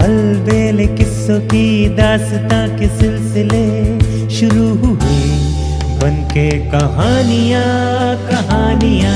अलबेले किस्सों की दास्तां के सिलसिले शुरू हुए, बनके कहानियां कहानियां।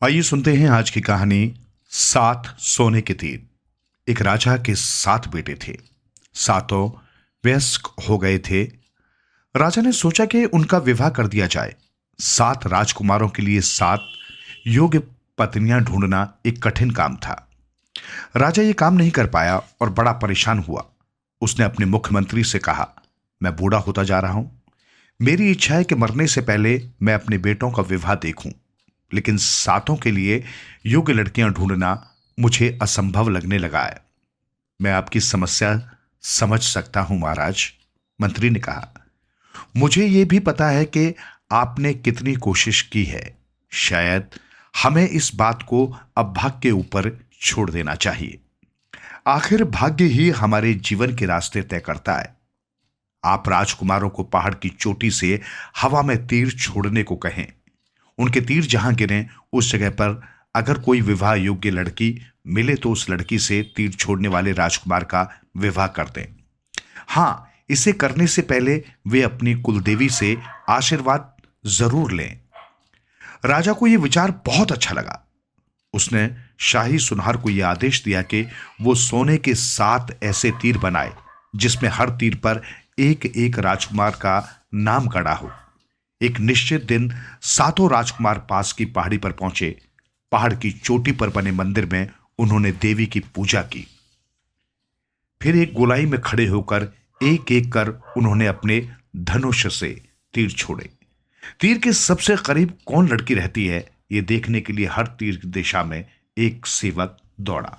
आइए सुनते हैं आज की कहानी 7 सोने के तीर। एक राजा के 7 बेटे थे। सातों वयस्क हो गए थे। राजा ने सोचा कि उनका विवाह कर दिया जाए। 7 राजकुमारों के लिए 7 योग्य पत्नियां ढूंढना एक कठिन काम था। राजा ये काम नहीं कर पाया और बड़ा परेशान हुआ। उसने अपने मुख्यमंत्री से कहा, मैं बूढ़ा होता जा रहा हूं। मेरी इच्छा है कि मरने से पहले मैं अपने बेटों का विवाह देखूं, लेकिन 7 के लिए योग्य लड़कियां ढूंढना मुझे असंभव लगने लगा है। मैं आपकी समस्या समझ सकता हूं महाराज, मंत्री ने कहा। मुझे यह भी पता है कि आपने कितनी कोशिश की है। शायद हमें इस बात को अब भाग्य के ऊपर छोड़ देना चाहिए। आखिर भाग्य ही हमारे जीवन के रास्ते तय करता है। आप राजकुमारों को पहाड़ की चोटी से हवा में तीर छोड़ने को कहें। उनके तीर जहां गिरें उस जगह पर अगर कोई विवाह योग्य लड़की मिले तो उस लड़की से तीर छोड़ने वाले राजकुमार का विवाह कर दें। हां, इसे करने से पहले वे अपनी कुलदेवी से आशीर्वाद जरूर लें। राजा को यह विचार बहुत अच्छा लगा। उसने शाही सुनहर को यह आदेश दिया कि वो सोने के 7 ऐसे तीर बनाए जिसमें हर तीर पर एक एक राजकुमार का नाम गड़ा हो। एक निश्चित दिन 7 राजकुमार पास की पहाड़ी पर पहुंचे। पहाड़ की चोटी पर बने मंदिर में उन्होंने देवी की पूजा की। फिर एक गोलाई में खड़े होकर एक एक कर उन्होंने अपने धनुष से तीर छोड़े। तीर के सबसे करीब कौन लड़की रहती है, यह देखने के लिए हर तीर की दिशा में एक सेवक दौड़ा।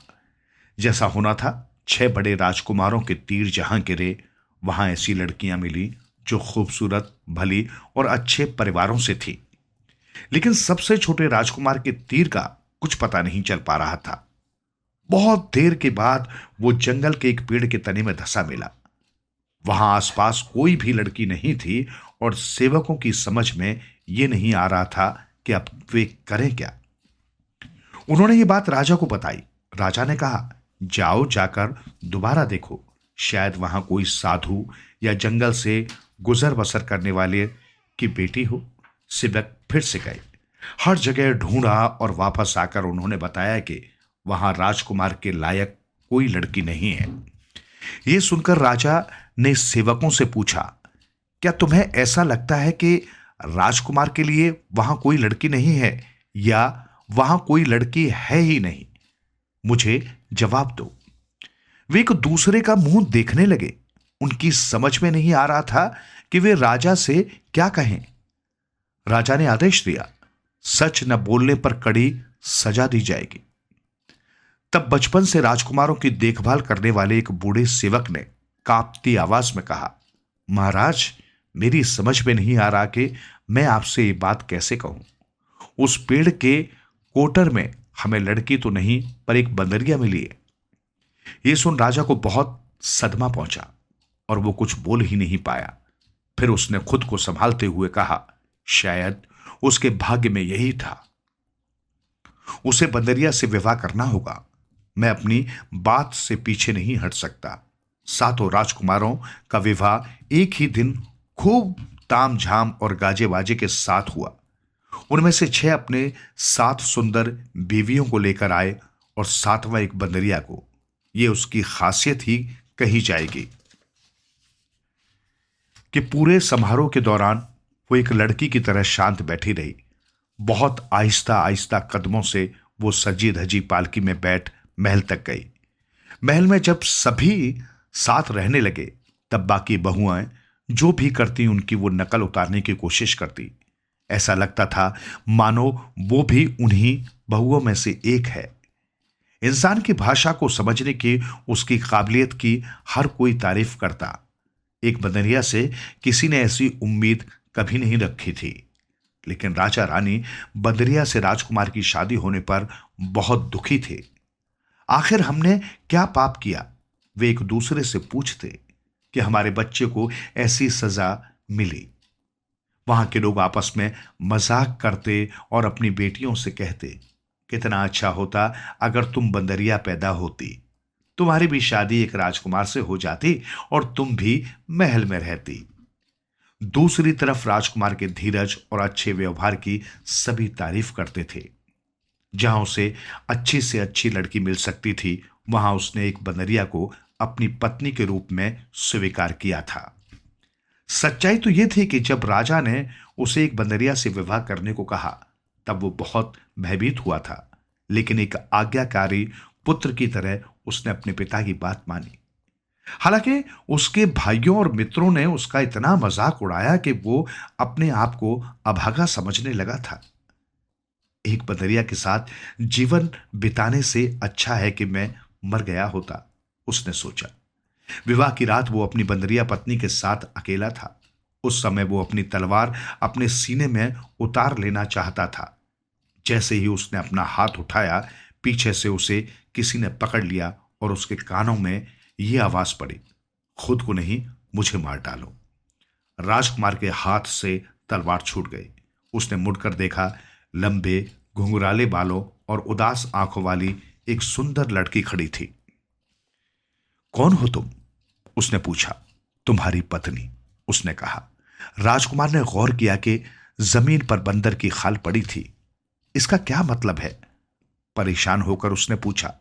जैसा होना था, 6 बड़े राजकुमारों के तीर जहां गिरे वहां ऐसी लड़कियां मिली जो खूबसूरत, भली और अच्छे परिवारों से थी। लेकिन सबसे छोटे राजकुमार के तीर का कुछ पता नहीं चल पा रहा था। बहुत देर के बाद वो जंगल के एक पेड़ के तने में धंसा मिला। वहां आसपास कोई भी लड़की नहीं थी और सेवकों की समझ में यह नहीं आ रहा था कि अब वे करें क्या। उन्होंने ये बात राजा को बताई। राजा ने कहा, जाओ जाकर दोबारा देखो, शायद वहां कोई साधु या जंगल से गुजर बसर करने वाले की बेटी हो। सेवक फिर से गए, हर जगह ढूंढा और वापस आकर उन्होंने बताया कि वहां राजकुमार के लायक कोई लड़की नहीं है। यह सुनकर राजा ने सेवकों से पूछा, क्या तुम्हें ऐसा लगता है कि राजकुमार के लिए वहां कोई लड़की नहीं है या वहां कोई लड़की है ही नहीं? मुझे जवाब दो। वे एक दूसरे का मुंह देखने लगे। उनकी समझ में नहीं आ रहा था कि वे राजा से क्या कहें। राजा ने आदेश दिया, सच न बोलने पर कड़ी सजा दी जाएगी। तब बचपन से राजकुमारों की देखभाल करने वाले एक बूढ़े सेवक ने कांपती आवाज में कहा, महाराज, मेरी समझ में नहीं आ रहा कि मैं आपसे ये बात कैसे कहूं। उस पेड़ के कोटर में हमें लड़की तो नहीं पर एक बंदरिया मिली है। यह सुन राजा को बहुत सदमा पहुंचा और वो कुछ बोल ही नहीं पाया। फिर उसने खुद को संभालते हुए कहा, शायद उसके भाग्य में यही था। उसे बंदरिया से विवाह करना होगा। मैं अपनी बात से पीछे नहीं हट सकता। 7 राजकुमारों का विवाह एक ही दिन खूब तामझाम और गाजे बाजे के साथ हुआ। उनमें से 6 अपने 7 सुंदर बीवियों को लेकर आए और 7वां एक बंदरिया को। यह उसकी खासियत ही कही जाएगी कि पूरे समारोह के दौरान वो एक लड़की की तरह शांत बैठी रही। बहुत आहिस्ता आहिस्ता कदमों से वो सजी धजी पालकी में बैठ महल तक गई। महल में जब सभी साथ रहने लगे तब बाकी बहुआं जो भी करती उनकी वो नकल उतारने की कोशिश करती। ऐसा लगता था मानो वो भी उन्हीं बहुओं में से एक है। इंसान की भाषा को समझने की उसकी काबिलियत की हर कोई तारीफ करता। एक बंदरिया से किसी ने ऐसी उम्मीद कभी नहीं रखी थी। लेकिन राजा रानी बंदरिया से राजकुमार की शादी होने पर बहुत दुखी थे। आखिर हमने क्या पाप किया, वे एक दूसरे से पूछते कि हमारे बच्चे को ऐसी सजा मिली। वहां के लोग आपस में मजाक करते और अपनी बेटियों से कहते, कितना अच्छा होता अगर तुम बंदरिया पैदा होती, तुम्हारी भी शादी एक राजकुमार से हो जाती और तुम भी महल में रहती। दूसरी तरफ राजकुमार के धीरज और अच्छे व्यवहार की सभी तारीफ करते थे। जहां उसे अच्छी से अच्छी लड़की मिल सकती थी, वहां उसने एक बंदरिया को अपनी पत्नी के रूप में स्वीकार किया था। सच्चाई तो यह थी कि जब राजा ने उसे एक बंदरिया से विवाह करने को कहा, तब वो बहुत भयभीत हुआ था, लेकिन एक आज्ञाकारी पुत्र की तरह उसने अपने पिता की बात मानी। हालांकि उसके भाइयों और मित्रों ने उसका इतना मजाक उड़ाया कि वो अपने आप को अभागा समझने लगा था। एक बंदरिया के साथ जीवन बिताने से अच्छा है कि मैं मर गया होता, उसने सोचा। विवाह की रात वो अपनी बंदरिया पत्नी के साथ अकेला था। उस समय वो अपनी तलवार अपने सीने में उतार लेना चाहता था। जैसे ही उसने अपना हाथ उठाया, पीछे से उसे किसी ने पकड़ लिया और उसके कानों में यह आवाज पड़ी, खुद को नहीं, मुझे मार डालो। राजकुमार के हाथ से तलवार छूट गई। उसने मुड़कर देखा, लंबे घुंघराले बालों और उदास आंखों वाली एक सुंदर लड़की खड़ी थी। कौन हो तुम? उसने पूछा। तुम्हारी पत्नी, उसने कहा। राजकुमार ने गौर किया कि जमीन पर बंदर की खाल पड़ी थी। इसका क्या मतलब है? परेशान होकर उसने पूछा।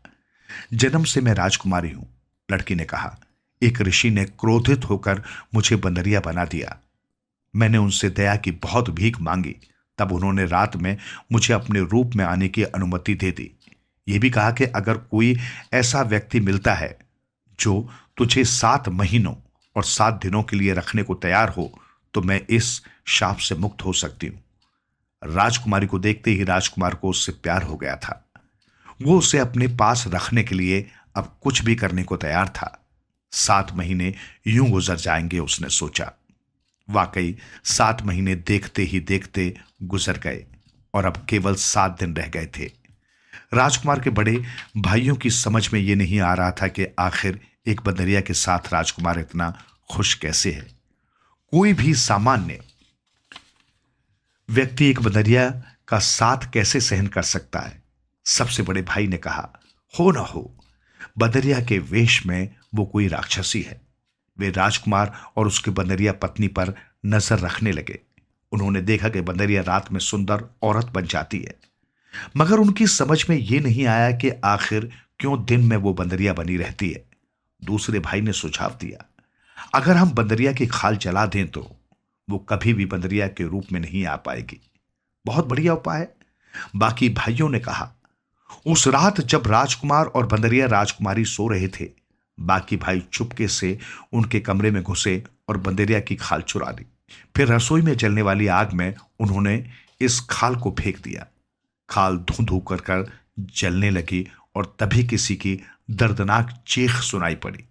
जन्म से मैं राजकुमारी हूं, लड़की ने कहा। एक ऋषि ने क्रोधित होकर मुझे बंदरिया बना दिया। मैंने उनसे दया की बहुत भीख मांगी, तब उन्होंने रात में मुझे अपने रूप में आने की अनुमति दे दी। यह भी कहा कि अगर कोई ऐसा व्यक्ति मिलता है जो तुझे 7 महीनों और 7 दिनों के लिए रखने को तैयार हो, तो मैं इस शाप से मुक्त हो सकती हूं। राजकुमारी को देखते ही राजकुमार को उससे प्यार हो गया था। वो उसे अपने पास रखने के लिए अब कुछ भी करने को तैयार था। 7 महीने यूं गुजर जाएंगे, उसने सोचा। वाकई 7 महीने देखते ही देखते गुजर गए और अब केवल 7 दिन रह गए थे। राजकुमार के बड़े भाइयों की समझ में यह नहीं आ रहा था कि आखिर एक बंदरिया के साथ राजकुमार इतना खुश कैसे है। कोई भी सामान्य व्यक्ति एक बंदरिया का साथ कैसे सहन कर सकता है? सबसे बड़े भाई ने कहा, हो ना हो, बंदरिया के वेश में वो कोई राक्षसी है। वे राजकुमार और उसकी बंदरिया पत्नी पर नजर रखने लगे। उन्होंने देखा कि बंदरिया रात में सुंदर औरत बन जाती है, मगर उनकी समझ में यह नहीं आया कि आखिर क्यों दिन में वो बंदरिया बनी रहती है। दूसरे भाई ने सुझाव दिया, अगर हम बंदरिया की खाल जला दें तो वो कभी भी बंदरिया के रूप में नहीं आ पाएगी। बहुत बढ़िया उपाय है, बाकी भाइयों ने कहा। उस रात जब राजकुमार और बंदरिया राजकुमारी सो रहे थे, बाकी भाई चुपके से उनके कमरे में घुसे और बंदरिया की खाल चुरा ली। फिर रसोई में जलने वाली आग में उन्होंने इस खाल को फेंक दिया। खाल धू धू कर जलने लगी और तभी किसी की दर्दनाक चीख सुनाई पड़ी।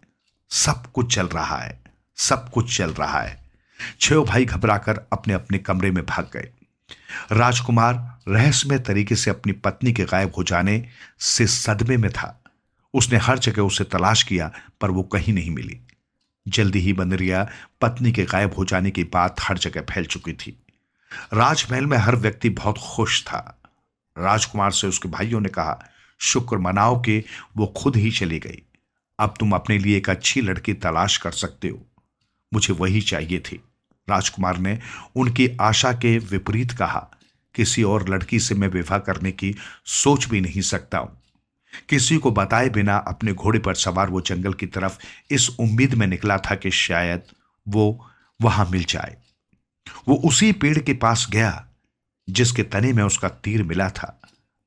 सब कुछ चल रहा है, सब कुछ चल रहा है। 6 भाई घबराकर अपने अपने कमरे में भाग गए। राजकुमार रहस्यमय तरीके से अपनी पत्नी के गायब हो जाने से सदमे में था। उसने हर जगह उसे तलाश किया, पर वो कहीं नहीं मिली। जल्दी ही बंदरिया पत्नी के गायब हो जाने की बात हर जगह फैल चुकी थी। राजमहल में हर व्यक्ति बहुत खुश था। राजकुमार से उसके भाइयों ने कहा, शुक्र मनाओ कि वो खुद ही चली गई। अब तुम अपने लिए एक अच्छी लड़की तलाश कर सकते हो। मुझे वही चाहिए थी। राजकुमार ने उनकी आशा के विपरीत कहा, किसी और लड़की से मैं विवाह करने की सोच भी नहीं सकता हूं। किसी को बताए बिना अपने घोड़े पर सवार वो जंगल की तरफ इस उम्मीद में निकला था कि शायद वो वहां मिल जाए। वो उसी पेड़ के पास गया जिसके तने में उसका तीर मिला था,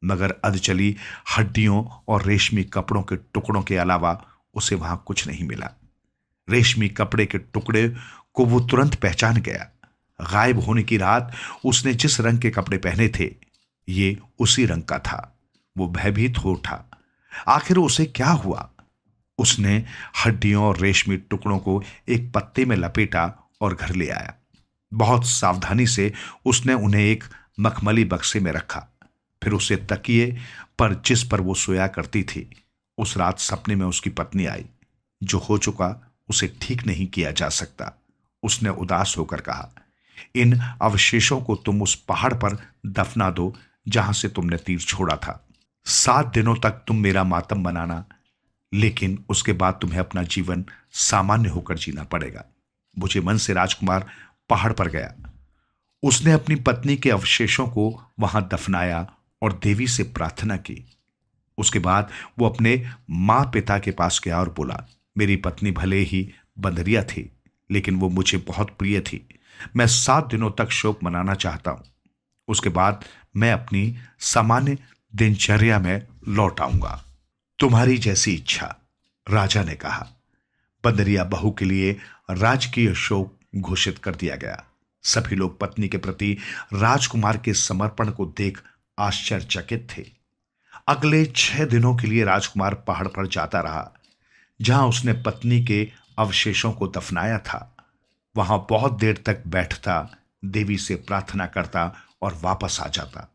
मगर अधचली हड्डियों और रेशमी कपड़ों के टुकड़ों के अलावा उसे वहां कुछ नहीं मिला। रेशमी कपड़े के टुकड़े को वो तुरंत पहचान गया। गायब होने की रात उसने जिस रंग के कपड़े पहने थे, ये उसी रंग का था। वो भयभीत हो उठा। आखिर उसे क्या हुआ? उसने हड्डियों और रेशमी टुकड़ों को एक पत्ते में लपेटा और घर ले आया। बहुत सावधानी से उसने उन्हें एक मखमली बक्से में रखा। फिर उसे तकिए पर जिस पर वो सोया करती थी, उस रात सपने में उसकी पत्नी आई। जो हो चुका उसे ठीक नहीं किया जा सकता। उसने उदास होकर कहा, इन अवशेषों को तुम उस पहाड़ पर दफना दो जहां से तुमने तीर छोड़ा था। 7 दिनों तक तुम मेरा मातम मनाना, लेकिन उसके बाद तुम्हें अपना जीवन सामान्य होकर जीना पड़ेगा। बुझे मन से राजकुमार पहाड़ पर गया। उसने अपनी पत्नी के अवशेषों को वहां दफनाया और देवी से प्रार्थना की। उसके बाद वो अपने माँ पिता के पास गया और बोला, मेरी पत्नी भले ही बंदरिया थी, लेकिन वो मुझे बहुत प्रिय थी। मैं 7 दिनों तक शोक मनाना चाहता हूं। उसके बाद मैं अपनी सामान्य दिनचर्या में लौट आऊंगा। तुम्हारी जैसी इच्छा, राजा ने कहा। बंदरिया बहू के लिए राजकीय शोक घोषित कर दिया गया। सभी लोग पत्नी के प्रति राजकुमार के समर्पण को देख आश्चर्यचकित थे। अगले 6 दिनों के लिए राजकुमार पहाड़ पर जाता रहा, जहां उसने पत्नी के अवशेषों को दफनाया था। वहां बहुत देर तक बैठता, देवी से प्रार्थना करता और वापस आ जाता।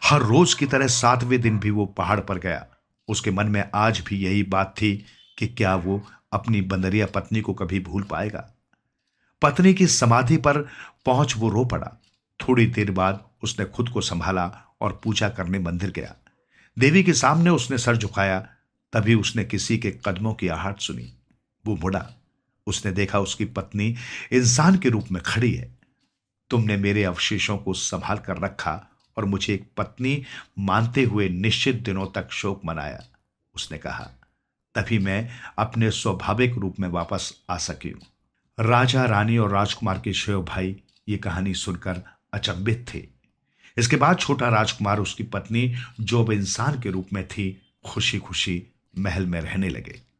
हर रोज की तरह 7वें दिन भी वो पहाड़ पर गया। उसके मन में आज भी यही बात थी कि क्या वो अपनी बंदरिया पत्नी को कभी भूल पाएगा। पत्नी की समाधि पर पहुंच वो रो पड़ा। थोड़ी देर बाद उसने खुद को संभाला और पूजा करने मंदिर गया। देवी के सामने उसने सर झुकाया। तभी उसने किसी के कदमों की आहट सुनी। वो मुड़ा। उसने देखा उसकी पत्नी इंसान के रूप में खड़ी है। तुमने मेरे अवशेषों को संभाल कर रखा और मुझे एक पत्नी मानते हुए निश्चित दिनों तक शोक मनाया, उसने कहा। तभी मैं अपने स्वाभाविक रूप में वापस आ सकी हूं। राजा, रानी और राजकुमार के 6 भाई ये कहानी सुनकर अचंभित थे। इसके बाद छोटा राजकुमार, उसकी पत्नी जो अब इंसान के रूप में थी, खुशी खुशी महल में रहने लगे।